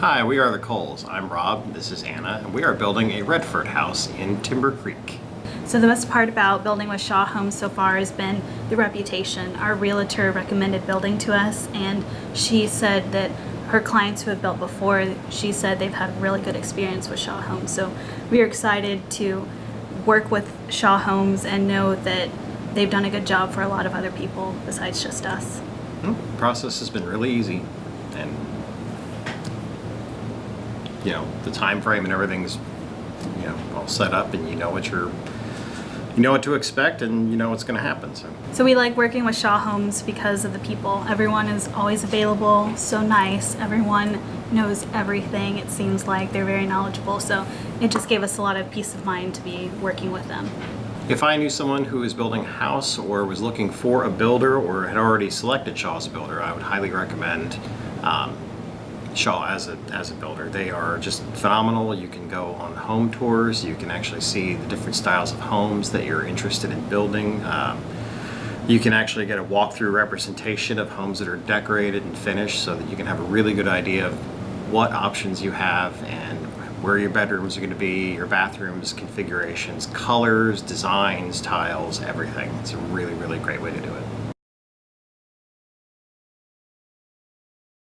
Hi, we are the Coles. I'm Rob, this is Anna, and we are building a Redford house in Timber Creek. So the best part about building with Shaw Homes so far has been the reputation. Our realtor recommended building to us, and she said that her clients who have built before, she said they've had a really good experience with Shaw Homes. So we are excited to work with Shaw Homes and know that they've done a good job for a lot of other people besides just us. The process has been really easy, and the time frame and everything's all set up, and you know what to expect, and you know what's going to happen. So we like working with Shaw Homes because of the people. Everyone is always available, so nice. Everyone knows everything. It seems like they're very knowledgeable. So it just gave us a lot of peace of mind to be working with them. If I knew someone who was building a house or was looking for a builder or had already selected Shaw as a builder, I would highly recommend Shaw as a builder. They are just phenomenal. You can go on home tours. You can actually see the different styles of homes that you're interested in building. You can actually get a walkthrough representation of homes that are decorated and finished, so that you can have a really good idea of what options you have and where your bedrooms are going to be, your bathrooms, configurations, colors, designs, tiles, everything. It's a really, really great way to do it.